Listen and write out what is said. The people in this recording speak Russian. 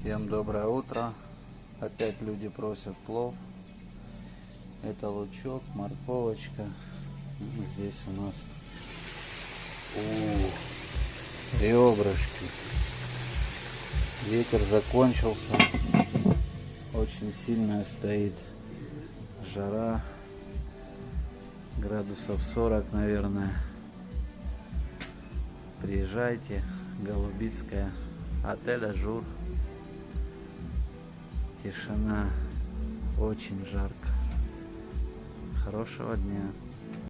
Всем доброе утро. Опять люди просят плов. Это лучок, морковочка. Здесь у нас ребрышки. Ветер закончился. Очень сильная стоит жара. Градусов 40, наверное. Приезжайте. Голубицкая. Отель Ажур. Тишина. Очень жарко. Хорошего дня.